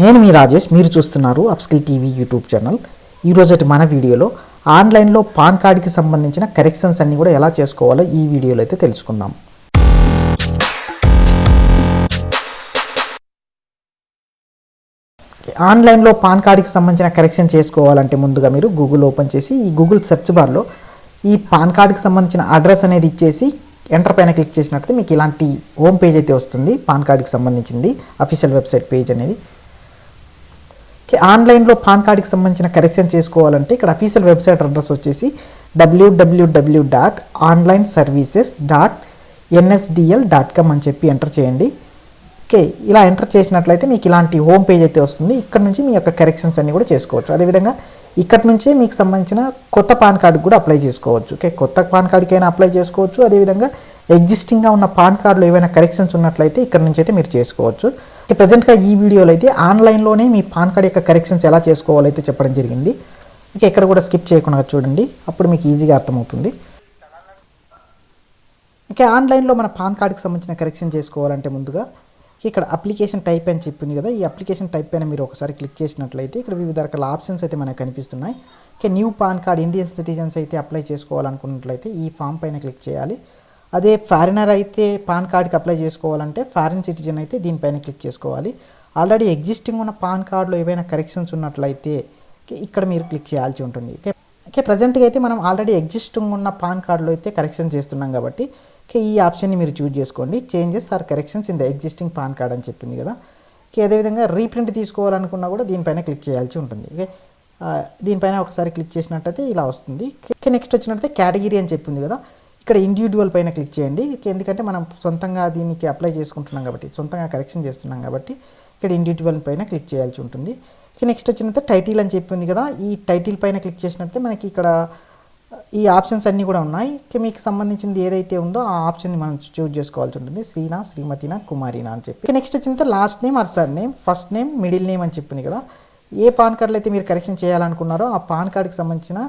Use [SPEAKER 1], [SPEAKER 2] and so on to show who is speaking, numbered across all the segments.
[SPEAKER 1] నేను మీ రాజేష్, మీరు చూస్తున్నారు అప్స్కిల్ టీవీ యూట్యూబ్ ఛానల్. ఈరోజు మన వీడియోలో ఆన్లైన్లో పాన్ కార్డ్కి సంబంధించిన కరెక్షన్స్ అన్నీ కూడా ఎలా చేసుకోవాలో ఈ వీడియోలో అయితే తెలుసుకుందాం. ఆన్లైన్లో పాన్ కార్డ్కి సంబంధించిన కరెక్షన్ చేసుకోవాలంటే ముందుగా మీరు గూగుల్ ఓపెన్ చేసి ఈ గూగుల్ సెర్చ్ బార్లో ఈ పాన్ కార్డ్కి సంబంధించిన అడ్రస్ అనేది ఇచ్చేసి ఎంటర్ పైన క్లిక్ చేసినట్లయితే మీకు ఇలాంటి హోమ్ పేజ్ అయితే వస్తుంది. పాన్ కార్డ్కి సంబంధించింది అఫీషియల్ వెబ్సైట్ పేజ్ అనేది. ఆన్లైన్లో పాన్ కార్డ్కి సంబంధించిన కరెక్షన్ చేసుకోవాలంటే ఇక్కడ అఫీషియల్ వెబ్సైట్ అడ్రస్ వచ్చేసి www.onlineservices.nsdl.com అని చెప్పి ఎంటర్ చేయండి. ఓకే, ఇలా ఎంటర్ చేసినట్లయితే మీకు ఇలాంటి హోమ్ పేజ్ అయితే వస్తుంది. ఇక్కడ నుంచి మీ యొక్క కరెక్షన్స్ అన్నీ కూడా చేసుకోవచ్చు. అదేవిధంగా ఇక్కడ నుంచే మీకు సంబంధించిన కొత్త పాన్ కార్డు కూడా అప్లై చేసుకోవచ్చు. ఓకే, కొత్త పాన్ కార్డుకైనా అప్లై చేసుకోవచ్చు. అదేవిధంగా ఎగ్జిస్టింగ్గా ఉన్న పాన్ కార్డులో ఏవైనా కరెక్షన్స్ ఉన్నట్లయితే ఇక్కడ నుంచి అయితే మీరు చేసుకోవచ్చు. ప్రజెంట్గా ఈ వీడియోలో అయితే ఆన్లైన్లోనే మీ పాన్ కార్డ్ యొక్క కరెక్షన్స్ ఎలా చేసుకోవాలో అయితే చెప్పడం జరిగింది. ఓకే, ఇక్కడ కూడా స్కిప్ చేయకుండా చూడండి, అప్పుడు మీకు ఈజీగా అర్థమవుతుంది. ఓకే, ఆన్లైన్లో మన పాన్ కార్డ్కి సంబంధించిన కరెక్షన్ చేసుకోవాలంటే ముందుగా ఇక్కడ అప్లికేషన్ టైప్ అని చెప్పింది కదా, ఈ అప్లికేషన్ టైప్ పైన మీరు ఒకసారి క్లిక్ చేసినట్లయితే ఇక్కడ వివిధ రకాల ఆప్షన్స్ అయితే మనకు కనిపిస్తున్నాయి. Okay, new pan card Indian citizens అయితే అప్లై చేసుకోవాలనుకున్నట్లయితే ఈ ఫామ్ పైన క్లిక్ చేయాలి. అదే ఫారినర్ అయితే పాన్ కార్డ్కి అప్లై చేసుకోవాలంటే ఫారిన్ సిటిజన్ అయితే దీనిపైన క్లిక్ చేసుకోవాలి. ఆల్రెడీ ఎగ్జిస్టింగ్ ఉన్న పాన్ కార్డులో ఏవైనా కరెక్షన్స్ ఉన్నట్లయితే ఇక్కడ మీరు క్లిక్ చేయాల్సి ఉంటుంది. ఓకే, ప్రజెంట్గా అయితే మనం ఆల్రెడీ ఎగ్జిస్టింగ్ ఉన్న పాన్ కార్డులో అయితే కరెక్షన్ చేస్తున్నాం కాబట్టి ఈ ఆప్షన్ని మీరు చూజ్ చేసుకోండి. Changes or corrections in the existing PAN card అని చెప్పింది కదా. అదేవిధంగా రీప్రింట్ తీసుకోవాలనుకున్నా కూడా దీనిపైన క్లిక్ చేయాల్సి ఉంటుంది. ఓకే, దీనిపైన ఒకసారి క్లిక్ చేసినట్టయితే ఇలా వస్తుంది. నెక్స్ట్ వచ్చినట్టయితే కేటగిరీ అని చెప్పింది కదా, ఇక్కడ ఇండివిజువల్ పైన క్లిక్ చేయండి. ఎందుకంటే మనం సొంతంగా దీనికి అప్లై చేసుకుంటున్నాం కాబట్టి, సొంతంగా కరెక్షన్ చేస్తున్నాం కాబట్టి ఇక్కడ ఇండివిజువల్ పైన క్లిక్ చేయాల్సి ఉంటుంది. నెక్స్ట్ వచ్చినట్టు టైటిల్ అని చెప్పింది కదా, ఈ టైటిల్ పైన క్లిక్ చేసినట్టే మనకి ఇక్కడ ఈ ఆప్షన్స్ అన్నీ కూడా ఉన్నాయి. మీకు సంబంధించింది ఏదైతే ఉందో ఆ ఆప్షన్ని మనం చూజ్ చేసుకోవాల్సి ఉంటుంది. శ్రీనా, శ్రీమతినా, కుమారినా అని చెప్పి. నెక్స్ట్ వచ్చిన last name or sir name, first name, middle name అని చెప్పింది కదా. ఏ పాన్ కార్డులో అయితే మీరు కరెక్షన్ చేయాలనుకున్నారో ఆ పాన్ కార్డుకి సంబంధించిన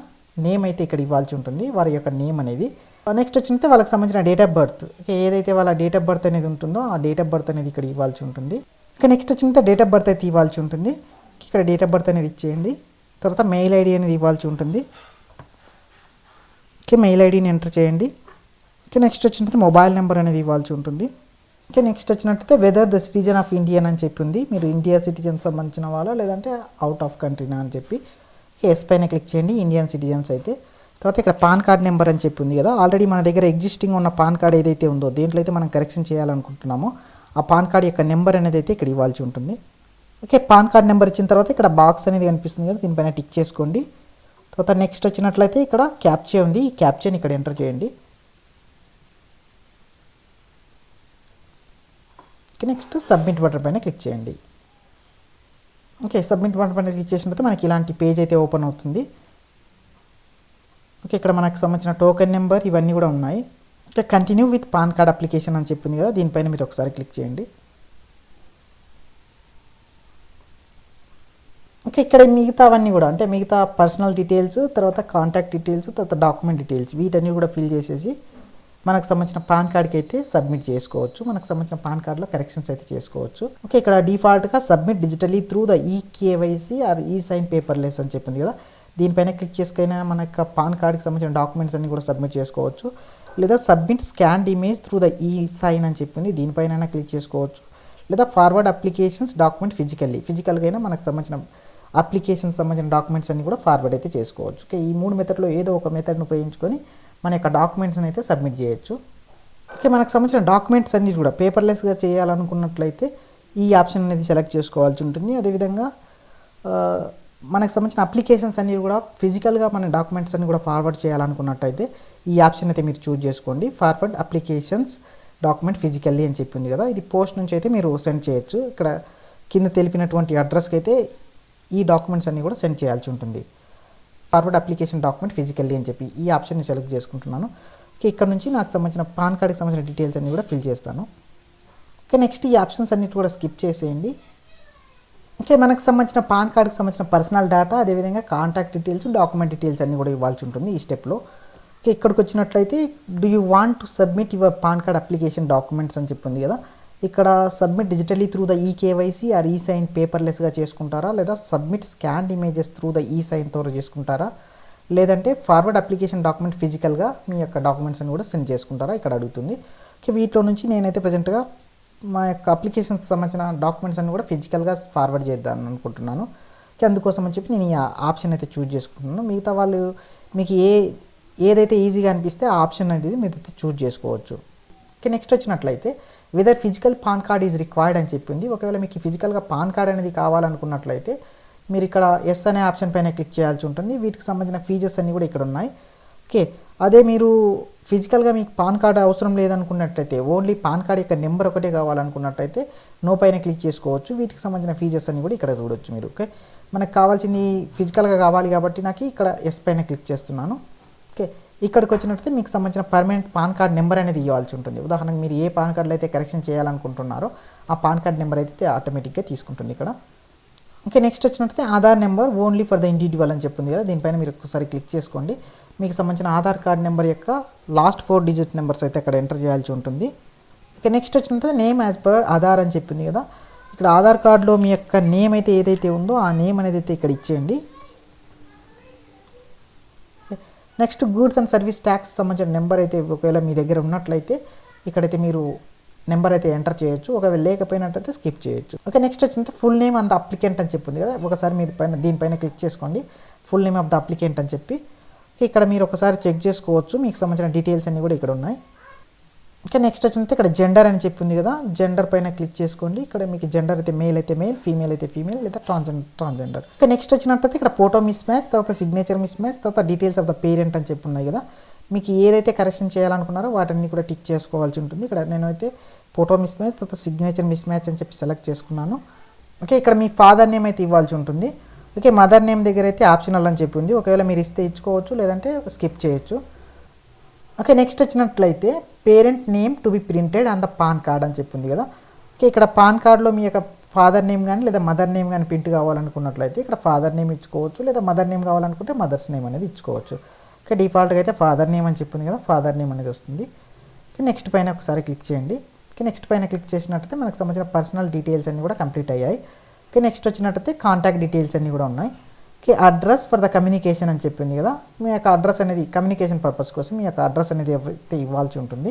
[SPEAKER 1] నేమ్ అయితే ఇక్కడ ఇవ్వాల్సి ఉంటుంది, వారి యొక్క నేమ్ అనేది. నెక్స్ట్ వచ్చిన వాళ్ళకి సంబంధించిన డేట్ ఆఫ్ బర్త్, ఏదైతే వాళ్ళ డేట్ ఆఫ్ బర్త్ అనేది ఉంటుందో ఆ డేట్ ఆఫ్ బర్త్ అనేది ఇక్కడ ఇవ్వాల్సి ఉంటుంది. నెక్స్ట్ వచ్చిన డేట్ ఆఫ్ బర్త్ అయితే ఇవ్వాల్సి ఉంటుంది. ఇక్కడ డేట్ ఆఫ్ బర్త్ అనేది ఇచ్చేయండి. తర్వాత మెయిల్ ఐడి అనేది ఇవ్వాల్సి ఉంటుంది. మెయిల్ ఐడిని ఎంటర్ చేయండి. నెక్స్ట్ వచ్చినట్టు మొబైల్ నెంబర్ అనేది ఇవ్వాల్సి ఉంటుంది. నెక్స్ట్ వచ్చినట్టయితే whether the citizen of Indian అని చెప్పింది, మీరు ఇండియా సిటిజన్ సంబంధించిన వాళ్ళ లేదంటే అవుట్ ఆఫ్ కంట్రీనా అని చెప్పి ఎస్ పైన క్లిక్ చేయండి. ఇండియన్ సిటిజన్స్ అయితే. తర్వాత ఇక్కడ పాన్ కార్డ్ నెంబర్ అని చెప్పింది కదా, ఆల్రెడీ మన దగ్గర ఎగ్జిస్టింగ్ ఉన్న పాన్ కార్డ్ ఏదైతే ఉందో దేంట్లో అయితే మనం కరెక్షన్ చేయాలనుకుంటున్నామో ఆ పాన్ కార్డ్ యొక్క నెంబర్ అనేది అయితే ఇక్కడ ఇవ్వాల్సి ఉంటుంది. ఓకే, పాన్ కార్డ్ నెంబర్ ఇచ్చిన తర్వాత ఇక్కడ బాక్స్ అనేది కనిపిస్తుంది కదా, దీనిపైన టిక్ చేసుకోండి. తర్వాత నెక్స్ట్ వచ్చినట్లయితే ఇక్కడ క్యాప్చా ఉంది, ఈ క్యాప్చాని ఇక్కడ ఎంటర్ చేయండి. నెక్స్ట్ సబ్మిట్ బటన్ పైన క్లిక్ చేయండి. ఓకే, సబ్మిట్ బటన్ పైన క్లిక్ చేసిన తర్వాత మనకి ఇలాంటి పేజ్ అయితే ఓపెన్ అవుతుంది. ఓకే, ఇక్కడ మనకు సంబంధించిన టోకెన్ నెంబర్ ఇవన్నీ కూడా ఉన్నాయి. Okay, continue with pan card application అని చెప్పింది కదా, దీనిపైన మీరు ఒకసారి క్లిక్ చేయండి. ఓకే, ఇక్కడ మిగతావన్నీ కూడా అంటే మిగతా పర్సనల్ డీటెయిల్స్, తర్వాత కాంటాక్ట్ డీటెయిల్స్, తర్వాత డాక్యుమెంట్ డీటెయిల్స్ వీటన్నీ కూడా ఫిల్ చేసేసి మనకు సంబంధించిన పాన్ కార్డ్కి అయితే సబ్మిట్ చేసుకోవచ్చు. మనకు సంబంధించిన పాన్ కార్డ్లో కరెక్షన్స్ అయితే చేసుకోవచ్చు. ఓకే, ఇక్కడ డిఫాల్ట్గా submit digitally through the eKYC or e sign paperless అని చెప్పింది కదా, దీనిపైన క్లిక్ చేసుకైనా మన యొక్క పాన్ కార్డ్కి సంబంధించిన డాక్యుమెంట్స్ అన్ని కూడా సబ్మిట్ చేసుకోవచ్చు. లేదా submit scanned image through the ఈ సైన్ అని చెప్పింది, దీనిపైన క్లిక్ చేసుకోవచ్చు. లేదా ఫార్వర్డ్ అప్లికేషన్స్ డాక్యుమెంట్ ఫిజికల్గా అయినా మనకు సంబంధించిన అప్లికేషన్ సంబంధించిన డాక్యుమెంట్స్ అన్ని కూడా ఫార్వర్డ్ అయితే చేసుకోవచ్చు. ఓకే, ఈ మూడు మెథడ్లో ఏదో ఒక మెథడ్ని ఉపయోగించుకొని మన యొక్క డాక్యుమెంట్స్ని అయితే సబ్మిట్ చేయొచ్చు. ఓకే, మనకు సంబంధించిన డాక్యుమెంట్స్ అన్ని కూడా పేపర్లెస్గా చేయాలనుకున్నట్లయితే ఈ ఆప్షన్ అనేది సెలెక్ట్ చేసుకోవాల్సి ఉంటుంది. అదేవిధంగా మనకు సంబంధించిన అప్లికేషన్స్ అన్ని కూడా ఫిజికల్గా మన డాక్యుమెంట్స్ అన్ని కూడా ఫార్వర్డ్ చేయాలనుకున్నట్టయితే ఈ ఆప్షన్ అయితే మీరు చూజ్ చేసుకోండి. ఫార్వర్డ్ అప్లికేషన్స్ డాక్యుమెంట్ ఫిజికల్లీ అని చెప్పింది కదా, ఇది పోస్ట్ నుంచి అయితే మీరు సెండ్ చేయొచ్చు. ఇక్కడ కింద తెలిపినటువంటి అడ్రస్కి అయితే ఈ డాక్యుమెంట్స్ అన్నీ కూడా సెండ్ చేయాల్సి ఉంటుంది. ఫార్వర్డ్ అప్లికేషన్ డాక్యుమెంట్ ఫిజికల్లీ అని చెప్పి ఈ ఆప్షన్ని సెలెక్ట్ చేసుకుంటున్నాను. ఓకే, ఇక్కడ నుంచి నాకు సంబంధించిన పాన్ కార్డ్కి సంబంధించిన డీటెయిల్స్ అన్నీ కూడా ఫిల్ చేస్తాను. ఓకే, నెక్స్ట్ ఈ ఆప్షన్స్ అన్నిటి కూడా స్కిప్ చేసేయండి. ఓకే, మనకు సంబంధించిన పాన్ కార్డ్కి సంబంధించిన పర్సనల్ డేటా, అదేవిధంగా కాంటాక్ట్ డీటెయిల్స్, డాక్యుమెంట్ డీటెయిల్స్ అన్నీ కూడా ఇవ్వాల్సి ఉంటుంది ఈ స్టెప్లో. ఓకే, ఇక్కడికి వచ్చినట్లయితే do you want to submit your PAN card application documents అని చెప్పింది కదా, ఇక్కడ submit digitally through the eKYC or e sign పేపర్లెస్గా చేసుకుంటారా, లేదా submit scanned images through the e సైన్తో చేసుకుంటారా, లేదంటే ఫార్వర్డ్ అప్లికేషన్ డాక్యుమెంట్ ఫిజికల్గా మీ యొక్క డాక్యుమెంట్స్ అని కూడా సెండ్ చేసుకుంటారా ఇక్కడ అడుగుతుంది. ఓకే, వీటిలో నుంచి నేనైతే ప్రజెంట్గా మా యొక్క అప్లికేషన్స్ సంబంధించిన డాక్యుమెంట్స్ అన్ని కూడా ఫిజికల్గా ఫార్వర్డ్ చేద్దాం అనుకుంటున్నాను. ఓకే, అందుకోసం అని చెప్పి నేను ఈ ఆప్షన్ అయితే చూజ్ చేసుకుంటున్నాను. మిగతా వాళ్ళు మీకు ఏదైతే ఈజీగా అనిపిస్తే ఆ ఆప్షన్ అనేది మీరైతే చూజ్ చేసుకోవచ్చు. ఓకే, నెక్స్ట్ వచ్చినట్లయితే whether physical PAN card is required అని చెప్పింది. ఒకవేళ మీకు ఫిజికల్గా పాన్ కార్డ్ అనేది కావాలనుకున్నట్లయితే మీరు ఇక్కడ ఎస్ అనే ఆప్షన్ పైన క్లిక్ చేయాల్సి ఉంటుంది. వీటికి సంబంధించిన ఫీచర్స్ అన్నీ కూడా ఇక్కడ ఉన్నాయి. ఓకే, అదే మీరు ఫిజికల్గా మీకు పాన్ కార్డ్ అవసరం లేదనుకున్నట్లయితే, ఓన్లీ పాన్ కార్డ్ యొక్క నెంబర్ ఒకటే కావాలనుకున్నట్లయితే నో పైన క్లిక్ చేసుకోవచ్చు. వీటికి సంబంధించిన ఫీచర్స్ అన్నీ కూడా ఇక్కడ చూడొచ్చు మీరు. ఓకే, మనకు కావాల్సింది ఫిజికల్గా కావాలి కాబట్టి నాకు ఇక్కడ ఎస్ పైన క్లిక్ చేస్తున్నాను. ఓకే, ఇక్కడికి వచ్చినట్లయితే మీకు సంబంధించిన పర్మనెంట్ పాన్ కార్డ్ నెంబర్ అనేది ఇవ్వాల్సి ఉంటుంది. ఉదాహరణకు మీరు ఏ పాన్ కార్డులో అయితే కరెక్షన్ చేయాలనుకుంటున్నారో ఆ పాన్ కార్డ్ నెంబర్ అయితే ఆటోమేటిక్గా తీసుకుంటుంది ఇక్కడ. ఓకే, నెక్స్ట్ వచ్చినట్లయితే Aadhaar number only for the individual అని చెప్పింది కదా, దీనిపైన మీరు ఒకసారి క్లిక్ చేసుకోండి. మీకు సంబంధించిన ఆధార్ కార్డ్ నెంబర్ యొక్క లాస్ట్ 4 డిజిట్ నెంబర్స్ అయితే అక్కడ ఎంటర్ చేయాల్సి ఉంటుంది. ఓకే, నెక్స్ట్ వచ్చినట్లయితే నేమ్ యాజ్ పర్ ఆధార్ అని చెప్పింది కదా, ఇక్కడ ఆధార్ కార్డులో మీ యొక్క నేమ్ అయితే ఏదైతే ఉందో ఆ నేమ్ అనేది అయితే ఇక్కడ ఇచ్చేయండి. Next goods and service tax సంబంధించిన నెంబర్ అయితే ఒకవేళ మీ దగ్గర ఉన్నట్లయితే ఇక్కడైతే మీరు నెంబర్ అయితే ఎంటర్ చేయొచ్చు, ఒకవేళ లేకపోయినట్టయితే స్కిప్ చేయొచ్చు. ఓకే, నెక్స్ట్ వచ్చినట్టు full name of the applicant అని చెప్పింది కదా, ఒకసారి మీరు దీనిపైన క్లిక్ చేసుకోండి, full name of the applicant అని చెప్పి. ఇక్కడ మీరు ఒకసారి చెక్ చేసుకోవచ్చు, మీకు సంబంధించిన డీటెయిల్స్ అన్నీ కూడా ఇక్కడ ఉన్నాయి. ఓకే, నెక్స్ట్ వచ్చినట్టు ఇక్కడ జెండర్ అని చెప్పింది కదా, జెండర్ పైన క్లిక్ చేసుకోండి. ఇక్కడ మీకు జెండర్ అయితే మేల్ అయితే మేల్, ఫీమేల్ అయితే ఫీమేల్, లేదా ట్రాన్స్జెండర్. ఓకే, నెక్స్ట్ వచ్చినట్టయితే ఇక్కడ ఫోటో మిస్ మ్యాచ్, తర్వాత సిగ్నేచర్ మిస్ మ్యాచ్, తర్వాత డీటెయిల్స్ ఆఫ్ ద పేరెంట్ అని చెప్పి ఉన్నాయి కదా, మీకు ఏదైతే కరెక్షన్ చేయాలనుకున్నారో వాటిని కూడా టిక్ చేసుకోవాల్సి ఉంటుంది. ఇక్కడ నేనైతే ఫోటో మిస్ మ్యాచ్, తర్వాత సిగ్నేచర్ మిస్ మ్యాచ్ అని చెప్పి సెలెక్ట్ చేసుకున్నాను. ఓకే, ఇక్కడ మీ ఫాదర్ నేమ్ అయితే ఇవ్వాల్సి ఉంటుంది. ఓకే, మదర్ నేమ్ దగ్గర అయితే ఆప్షనల్ అని చెప్పింది, ఒకవేళ మీరు ఇస్తే ఇచ్చుకోవచ్చు, లేదంటే స్కిప్ చేయొచ్చు. ఓకే, నెక్స్ట్ వచ్చినట్లయితే parent name to be printed on the PAN card అని చెప్పింది కదా. ఓకే, ఇక్కడ పాన్ కార్డ్లో మీ యొక్క ఫాదర్ నేమ్ కానీ లేదా మదర్ నేమ్ కానీ ప్రింట్ కావాలనుకున్నట్లయితే ఇక్కడ ఫాదర్ నేమ్ ఇచ్చుకోవచ్చు, లేదా మదర్ నేమ్ కావాలనుకుంటే మదర్స్ నేమ్ అనేది ఇచ్చుకోవచ్చు. ఓకే, డిఫాల్ట్గా అయితే ఫాదర్ నేమ్ అని చెప్పింది కదా, ఫాదర్ నేమ్ అనేది వస్తుంది. ఓకే, నెక్స్ట్ పైన ఒకసారి క్లిక్ చేయండి. ఓకే, నెక్స్ట్ పైన క్లిక్ చేసినట్టయితే మనకు సంబంధించిన పర్సనల్ డీటెయిల్స్ అన్నీ కూడా కంప్లీట్ అయ్యాయి. ఓకే, నెక్స్ట్ వచ్చినట్టయితే కాంటాక్ట్ డీటెయిల్స్ అన్నీ కూడా ఉన్నాయి. Okay, address for the communication అని చెప్పింది కదా, మీ యొక్క అడ్రస్ అనేది కమ్యూనికేషన్ పర్పస్ కోసం మీ యొక్క అడ్రస్ అనేది ఎవరైతే ఇవ్వాల్సి ఉంటుంది.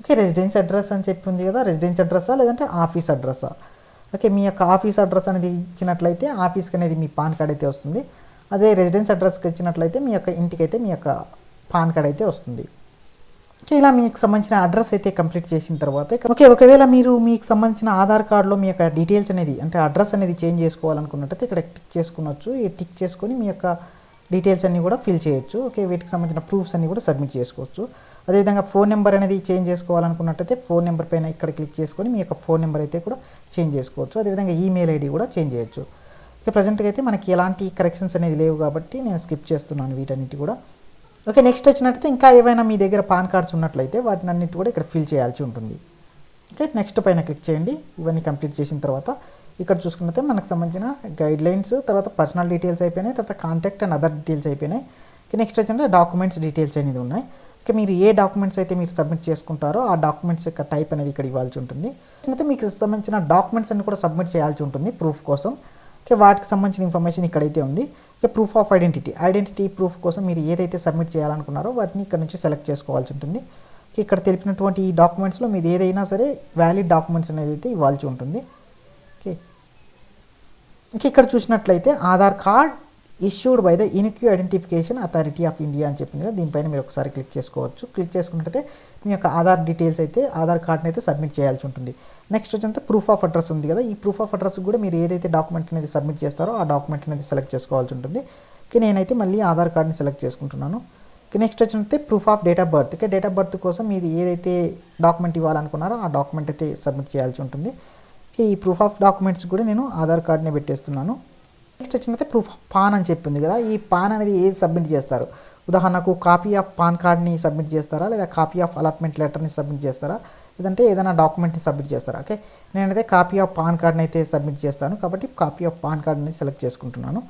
[SPEAKER 1] ఓకే, రెసిడెన్స్ అడ్రస్ అని చెప్పింది కదా, రెసిడెన్స్ అడ్రస్సా లేదంటే ఆఫీస్ అడ్రస్సా. ఓకే, మీ యొక్క ఆఫీస్ అడ్రస్ అనేది ఇచ్చినట్లయితే ఆఫీస్కి అనేది మీ పాన్ కార్డ్ అయితే వస్తుంది. అదే రెసిడెన్స్ అడ్రస్కి ఇచ్చినట్లయితే మీ యొక్క ఇంటికి అయితే మీ యొక్క పాన్ కార్డ్ అయితే వస్తుంది. ఇలా మీకు సంబంధించిన అడ్రస్ అయితే కంప్లీట్ చేసిన తర్వాత ఓకే, ఒకవేళ మీరు మీకు సంబంధించిన ఆధార్ కార్డులో మీ యొక్క డీటెయిల్స్ అనేది అంటే అడ్రస్ అనేది చేంజ్ చేసుకోవాలనుకున్నట్టయితే ఇక్కడ టిక్ చేసుకునొచ్చు. ఈ టిక్ చేసుకొని మీ యొక్క డీటెయిల్స్ అన్నీ కూడా ఫిల్ చేయొచ్చు. ఓకే, వీటికి సంబంధించిన ప్రూఫ్స్ అన్నీ కూడా సబ్మిట్ చేసుకోవచ్చు. అదేవిధంగా ఫోన్ నెంబర్ అనేది చేంజ్ చేసుకోవాలనుకున్నట్టయితే ఫోన్ నెంబర్ పైన ఇక్కడ క్లిక్ చేసుకొని మీ యొక్క ఫోన్ నెంబర్ అయితే కూడా చేంజ్ చేసుకోవచ్చు. అదేవిధంగా ఈమెయిల్ ఐడి కూడా చేంజ్ చేయొచ్చు. ఓకే, ప్రజెంట్గా అయితే మనకి ఎలాంటి కరెక్షన్స్ అనేది లేవు కాబట్టి నేను స్కిప్ చేస్తున్నాను వీటన్నిటి కూడా. ఓకే, నెక్స్ట్ వచ్చినట్టయితే ఇంకా ఏవైనా మీ దగ్గర పాన్ కార్డ్స్ ఉన్నట్లయితే వాటిని అన్నిటి కూడా ఇక్కడ ఫిల్ చేయాల్సి ఉంటుంది. ఓకే, నెక్స్ట్ పైన క్లిక్ చేయండి. ఇవన్నీ కంప్లీట్ చేసిన తర్వాత ఇక్కడ చూసుకున్నట్లయితే మనకు సంబంధించిన గైడ్ లైన్స్, తర్వాత పర్సనల్ డీటెయిల్స్ అయిపోయినాయి, తర్వాత కాంటాక్ట్ అండ్ అదర్ డీటెయిల్స్ అయిపోయినాయి. ఓకే, నెక్స్ట్ వచ్చిన డాక్యుమెంట్స్ డీటెయిల్స్ అనేది ఉన్నాయి. ఓకే, మీరు ఏ డాక్యుమెంట్స్ అయితే మీరు సబ్మిట్ చేసుకుంటారో ఆ డాక్యుమెంట్స్ యొక్క టైప్ అనేది ఇక్కడ ఇవ్వాల్సి ఉంటుంది. అయితే మీకు సంబంధించిన డాక్యుమెంట్స్ అన్ని కూడా సబ్మిట్ చేయాల్సి ఉంటుంది ప్రూఫ్ కోసం. ఓకే, వాటికి సంబంధించిన ఇన్ఫర్మేషన్ ఇక్కడైతే ఉంది. Okay, proof of identity proof కోసం మీరు ఏదైతే సబ్మిట్ చేయాలనుకున్నారో వాటిని ఇక్కడ నుంచి సెలెక్ట్ చేసుకోవాల్సి ఉంటుంది. ఓకే, ఇక్కడ తెలిపినటువంటి ఈ డాక్యుమెంట్స్లో మీరు ఏదైనా సరే వ్యాలిడ్ డాక్యుమెంట్స్ అనేది అయితే ఇవ్వాల్సి ఉంటుంది. ఓకే, ఇక్కడ చూసినట్లయితే Aadhaar card issued by the unique identification authority of India అని చెప్పింది కదా, దీనిపైన మీరు ఒకసారి క్లిక్ చేసుకోవచ్చు. క్లిక్ చేసుకున్నట్టయితే మీ యొక్క ఆధార్ డీటెయిల్స్ అయితే ఆధార్ కార్డ్ని అయితే సబ్మిట్ చేయాల్సి ఉంటుంది. నెక్స్ట్ వచ్చేంత ప్రూఫ్ ఆఫ్ అడ్రస్ ఉంది కదా, ఈ ప్రూఫ్ ఆఫ్ అడ్రస్ కూడా మీరు ఏదైతే డాక్యుమెంట్ అనేది సబ్మిట్ చేస్తారో ఆ డాక్యుమెంట్ అనేది సెలెక్ట్ చేసుకోవాల్సి ఉంటుంది. ఓకే, నేనైతే మళ్ళీ ఆధార్ కార్డ్ని సెలెక్ట్ చేసుకుంటున్నాను. ఓకే, నెక్స్ట్ వచ్చినట్టే proof of date of birth. Okay, date of birth కోసం మీరు ఏదైతే డాక్యుమెంట్ ఇవ్వాలనుకున్నారో ఆ డాక్యుమెంట్ అయితే సబ్మిట్ చేయాల్సి ఉంటుంది. ఈ ప్రూఫ్ ఆఫ్ డాక్యుమెంట్స్ కూడా నేను ఆధార్ కార్డ్ని పెట్టేస్తున్నాను. నెక్స్ట్ వచ్చినట్టే ప్రూఫ్ ఆఫ్ పాన్ అని చెప్పింది కదా, ఈ పాన్ అనేది ఏది సబ్మిట్ చేస్తారు, ఉదాహరణకు కాపీ ఆఫ్ పాన్ కార్డ్ని సబ్మిట్ చేస్తారా, లేదా కాపీ ఆఫ్ అలాట్మెంట్ లెటర్ని సబ్మిట్ చేస్తారా, లేదంటే ఏదైనా డాక్యుమెంట్ని సబ్మిట్ చేస్తారా. ఓకే, నేనైతే కాపీ ఆఫ్ పాన్ కార్డ్ని అయితే సబ్మిట్ చేస్తాను కాబట్టి కాపీ ఆఫ్ పాన్ కార్డ్ని సెలెక్ట్ చేసుకుంటున్నాను.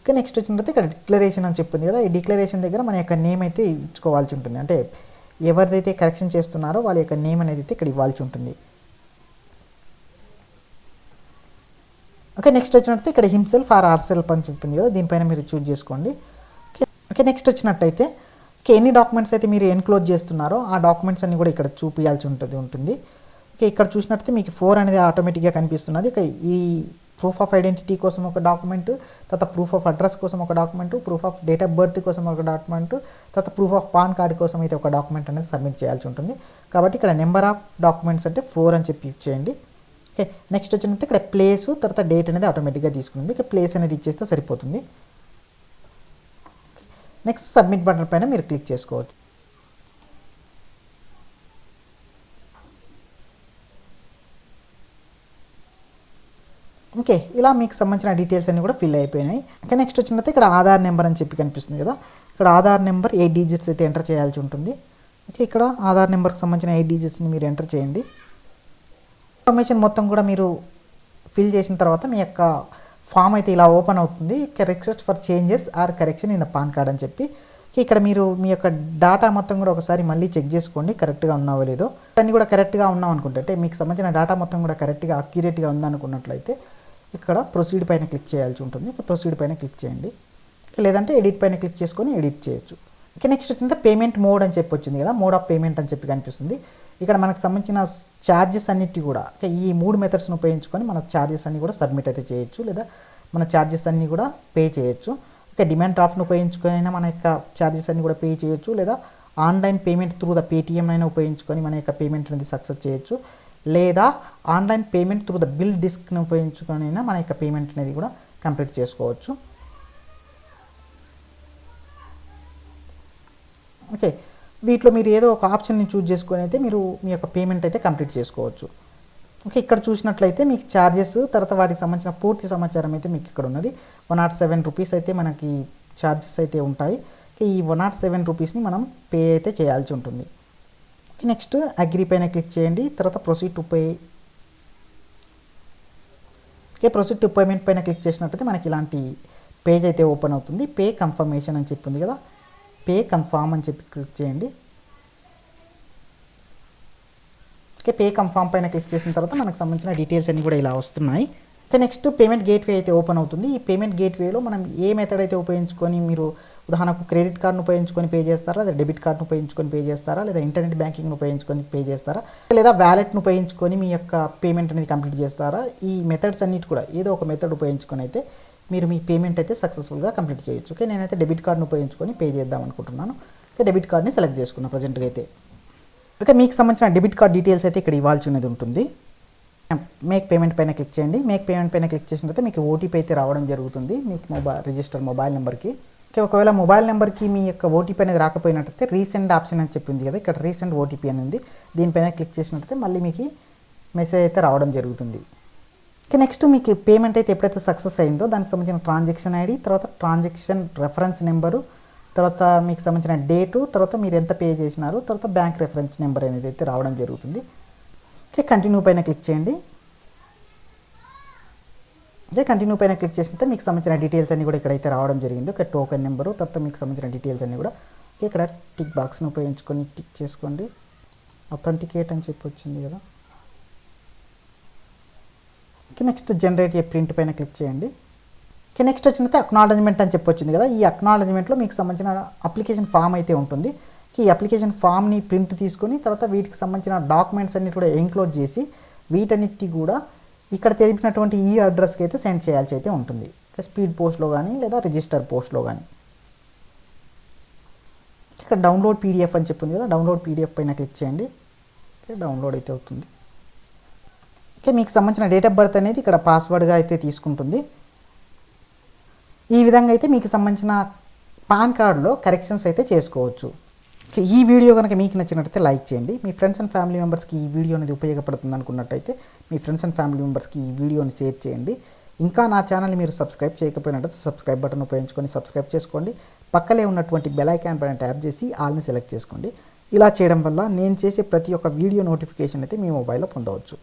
[SPEAKER 1] ఓకే, నెక్స్ట్ వచ్చినట్లయితే ఇక్కడ డిక్లరేషన్ అని చెప్పింది కదా, ఈ డిక్లరేషన్ దగ్గర మన యొక్క నేమ్ అయితే ఇచ్చుకోవాల్సి ఉంటుంది. అంటే ఎవరిదైతే కరెక్షన్ చేస్తున్నారో వాళ్ళ యొక్క నేమ్ అనేది అయితే ఇక్కడ ఇవ్వాల్సి ఉంటుంది. ఓకే, నెక్స్ట్ వచ్చినట్టయితే ఇక్కడ హిమ్సెల్ఫ్ ఆర్ ఆర్ సెల్ఫ్ అని చెప్పింది కదా, దీనిపైన మీరు చూజ్ చేసుకోండి. ఓకే, నెక్స్ట్ వచ్చినట్టయితే ఓకే ఎన్ని డాక్యుమెంట్స్ అయితే మీరు ఎన్క్లోజ్ చేస్తున్నారో ఆ డాక్యుమెంట్స్ అన్ని కూడా ఇక్కడ చూపించాల్సి ఉంటుంది. ఓకే, ఇక్కడ చూసినట్టయితే మీకు 4 అనేది ఆటోమేటిక్గా కనిపిస్తున్నది. ఓకే, ఈ ప్రూఫ్ ఆఫ్ ఐడెంటిటీ కోసం ఒక డాక్యుమెంట్, తర్వాత ప్రూఫ్ ఆఫ్ అడ్రస్ కోసం ఒక document, proof of date of birth కోసం ఒక డాక్యుమెంట్, తర్వాత ప్రూఫ్ ఆఫ్ పాన్ కార్డ్ కోసం అయితే ఒక డాక్యుమెంట్ అనేది సబ్మిట్ చేయాల్సి ఉంటుంది. కాబట్టి ఇక్కడ నెంబర్ ఆఫ్ డాక్యుమెంట్స్ అంటే 4 అని చెప్పి ఇచ్చేయండి. ఓకే, నెక్స్ట్ వచ్చినట్టు ఇక్కడ ప్లేస్ తర్వాత డేట్ అనేది ఆటోమేటిక్గా తీసుకుంది. ఇక ప్లేస్ అనేది ఇచ్చేస్తే సరిపోతుంది. నెక్స్ట్ సబ్మిట్ బటన్ పైన మీరు క్లిక్ చేసుకోవచ్చు. ఓకే, ఇలా మీకు సంబంధించిన డీటెయిల్స్ అన్నీ కూడా ఫిల్ అయిపోయినాయి. ఓకే, నెక్స్ట్ వచ్చినట్టు ఇక్కడ ఆధార్ నెంబర్ అని చెప్పి కనిపిస్తుంది కదా, ఇక్కడ ఆధార్ నెంబర్ 8 డిజిట్స్ అయితే ఎంటర్ చేయాల్సి ఉంటుంది. ఓకే, ఇక్కడ ఆధార్ నెంబర్కి సంబంధించిన 8 డిజిట్స్ని మీరు ఎంటర్ చేయండి. ఇన్ఫర్మేషన్ మొత్తం కూడా మీరు ఫిల్ చేసిన తర్వాత మీ యొక్క ఫామ్ అయితే ఇలా ఓపెన్ అవుతుంది. Request for changes or correction in the PAN card అని చెప్పి ఇక్కడ మీరు మీ యొక్క డేటా మొత్తం కూడా ఒకసారి మళ్ళీ చెక్ చేసుకోండి కరెక్ట్గా ఉన్నావో లేదో. అన్నీ కూడా కరెక్ట్గా ఉన్నాం అనుకుంటే, అంటే మీకు సంబంధించిన డేటా మొత్తం కూడా కరెక్ట్గా అక్యురేట్గా ఉందనుకున్నట్లయితే ఇక్కడ ప్రొసీడ్ పైన క్లిక్ చేయాల్సి ఉంటుంది. ప్రొసీడ్ పైన క్లిక్ చేయండి, లేదంటే ఎడిట్ పైన క్లిక్ చేసుకొని ఎడిట్ చేయొచ్చు. ఓకే, నెక్స్ట్ వచ్చింది పేమెంట్ మోడ్ అని చెప్పి వచ్చింది కదా, మోడ్ ఆఫ్ పేమెంట్ అని చెప్పి కనిపిస్తుంది. ఇక్కడ మనకు సంబంధించిన ఛార్జెస్ అన్నిటి కూడా ఈ 3 మెథడ్స్ని ఉపయోగించుకొని మన ఛార్జెస్ అన్ని కూడా సబ్మిట్ అయితే చేయొచ్చు, లేదా మన ఛార్జెస్ అన్నీ కూడా పే చేయొచ్చు. ఓకే, డిమాండ్ డ్రాఫ్ట్ను ఉపయోగించుకొని అయినా మన యొక్క ఛార్జెస్ అన్ని కూడా పే చేయొచ్చు, లేదా online payment through the Paytm అయినా ఉపయోగించుకొని మన యొక్క పేమెంట్ అనేది సక్సెస్ చేయొచ్చు, లేదా online payment through the bill డిస్క్ని ఉపయోగించుకొని అయినా మన యొక్క పేమెంట్ అనేది కూడా కంప్లీట్ చేసుకోవచ్చు. ఓకే, వీటిలో మీరు ఏదో ఒక ఆప్షన్ని చూజ్ చేసుకొని అయితే మీరు మీ యొక్క పేమెంట్ అయితే కంప్లీట్ చేసుకోవచ్చు. ఓకే, ఇక్కడ చూసినట్లయితే మీకు ఛార్జెస్ తర్వాత వాటికి సంబంధించిన పూర్తి సమాచారం అయితే మీకు ఇక్కడ ఉన్నది. 107 రూపీస్ అయితే మనకి ఛార్జెస్ అయితే ఉంటాయి. ఈ 107 రూపీస్ని మనం పే అయితే చేయాల్సి ఉంటుంది. ఓకే, నెక్స్ట్ అగ్రీ పైన క్లిక్ చేయండి, తర్వాత proceed to pay. Okay, proceed to payment పైన క్లిక్ చేసినట్లయితే మనకి ఇలాంటి పేజ్ అయితే ఓపెన్ అవుతుంది. పే కన్ఫర్మేషన్ అని చెప్పింది కదా, పే కన్ఫర్మ్ అని చెప్పి క్లిక్ చేయండి. ఓకే, పే కన్ఫర్మ్ పైన క్లిక్ చేసిన తర్వాత మనకు సంబంధించిన డీటెయిల్స్ అన్నీ కూడా ఇలా వస్తున్నాయి. ఓకే, నెక్స్ట్ పేమెంట్ గేట్వే అయితే ఓపెన్ అవుతుంది. ఈ పేమెంట్ గేట్వేలో మనం ఏ మెథడ్ అయితే ఉపయోగించుకొని మీరు ఉదాహరణకు క్రెడిట్ కార్డ్ను ఉపయోగించుకొని పే చేస్తారా, లేదా డెబిట్ కార్డ్ను ఉపయోగించుకొని పే చేస్తారా, లేదా ఇంటర్నెట్ బ్యాంకింగ్ను ఉపయోగించుకొని పే చేస్తారా, లేదా వ్యాలెట్ను ఉపయోగించుకొని మీ యొక్క పేమెంట్ అనేది కంప్లీట్ చేస్తారా, ఈ మెథడ్స్ అన్నిటి కూడా ఏదో ఒక మెథడ్ ఉపయోగించుకొని అయితే మీరు మీ పేమెంట్ అయితే సక్సెస్ఫుల్గా కంప్లీట్ చేయొచ్చు. ఓకే, నేనైతే డెబిట్ కార్డ్ను ఉపయోగించుకొని పే చేద్దాం అనుకుంటున్నాను. ఓకే, డెబిట్ కార్డ్ని సెలెక్ట్ చేసుకున్నాను ప్రజెంట్గా అయితే. ఓకే, మీకు సంబంధించిన డెబిట్ కార్డ్ డీటెయిల్స్ అయితే ఇక్కడ ఇవ్వాల్సి ఉన్నది ఉంటుంది. మేక్ పేమెంట్ పైన క్లిక్ చేయండి. మేక్ పేమెంట్ పైన క్లిక్ చేసిన తర్వాత మీకు ఓటీపీ అయితే రావడం జరుగుతుంది మీకు రిజిస్టర్ మొబైల్ నెంబర్కి. ఓకే, ఒకవేళ మొబైల్ నెంబర్కి మీ యొక్క ఓటీపీ అనేది రాకపోయినట్టయితే రీసెండ్ ఆప్షన్ అని చెప్పింది కదా, ఇక్కడ రీసెండ్ ఓటీపీ అని ఉంది. దీనిపైన క్లిక్ చేసినట్టయితే మళ్ళీ మీకు మెసేజ్ అయితే రావడం జరుగుతుంది. ఓకే, నెక్స్ట్ మీకు పేమెంట్ అయితే ఎప్పుడైతే సక్సెస్ అయిందో దానికి సంబంధించిన ట్రాన్సాక్షన్ ఐడి, తర్వాత ట్రాన్సాక్షన్ రెఫరెన్స్ నెంబరు, తర్వాత మీకు సంబంధించిన డేటు, తర్వాత మీరు ఎంత పే చేసినారు, తర్వాత బ్యాంక్ రెఫరెన్స్ నెంబర్ అనేది అయితే రావడం జరుగుతుంది. ఓకే, కంటిన్యూ పైన క్లిక్ చేయండి. అదే కంటిన్యూ పైన క్లిక్ చేసినట్టే మీకు సంబంధించిన డీటెయిల్స్ అన్నీ కూడా ఇక్కడైతే రావడం జరిగింది. ఒక టోకెన్ నెంబరు, తర్వాత మీకు సంబంధించిన డీటెయిల్స్ అన్నీ కూడా ఇక్కడ టిక్ బాక్స్ని ఉపయోగించుకొని టిక్ చేసుకోండి. అథెంటికేట్ అని చెప్పి వచ్చింది కదా. Okay, next generate a print పైన క్లిక్ చేయండి. ఓకే, నెక్స్ట్ వచ్చినట్టు అక్నాలజ్మెంట్ అని చెప్పి వచ్చింది కదా, ఈ అక్నాలజ్మెంట్లో మీకు సంబంధించిన అప్లికేషన్ ఫామ్ అయితే ఉంటుంది. ఈ అప్లికేషన్ ఫామ్ని ప్రింట్ తీసుకొని తర్వాత వీటికి సంబంధించిన డాక్యుమెంట్స్ అన్ని కూడా ఎన్క్లోజ్ చేసి వీటన్నిటి కూడా ఇక్కడ తెలిపినటువంటి ఈ అడ్రస్కి అయితే సెండ్ చేయాల్సి అయితే ఉంటుంది. స్పీడ్ పోస్ట్లో కానీ లేదా రిజిస్టర్ పోస్ట్లో కానీ. ఇక్కడ డౌన్లోడ్ పీడిఎఫ్ అని చెప్పింది కదా, డౌన్లోడ్ పీడిఎఫ్ పైన క్లిక్ చేయండి. ఓకే, డౌన్లోడ్ అయితే అవుతుంది. ఓకే, మీకు సంబంధించిన డేట్ ఆఫ్ బర్త్ అనేది ఇక్కడ పాస్వర్డ్గా అయితే తీసుకుంటుంది. ఈ విధంగా అయితే మీకు సంబంధించిన పాన్ కార్డులో కరెక్షన్స్ అయితే చేసుకోవచ్చు. ఈ వీడియో కనుక మీకు నచ్చినట్టయితే లైక్ చేయండి. మీ ఫ్రెండ్స్ అండ్ ఫ్యామిలీ మెంబర్స్కి ఈ వీడియో అనేది ఉపయోగపడుతుంది అనుకున్నట్టయితే మీ ఫ్రెండ్స్ అండ్ ఫ్యామిలీ మెంబర్స్కి ఈ వీడియోని షేర్ చేయండి. ఇంకా నా ఛానల్ని మీరు సబ్స్క్రైబ్ చేయకపోయినట్టయితే సబ్స్క్రైబ్ బటన్ ఉపయోగించుకొని సబ్స్క్రైబ్ చేసుకోండి. పక్కనే ఉన్నటువంటి బెల్ ఐకాన్ పైన ట్యాప్ చేసి ఆల్ని సెలెక్ట్ చేసుకోండి. ఇలా చేయడం వల్ల నేను చేసే ప్రతి ఒక్క వీడియో నోటిఫికేషన్ అయితే మీ మొబైల్లో పొందవచ్చు.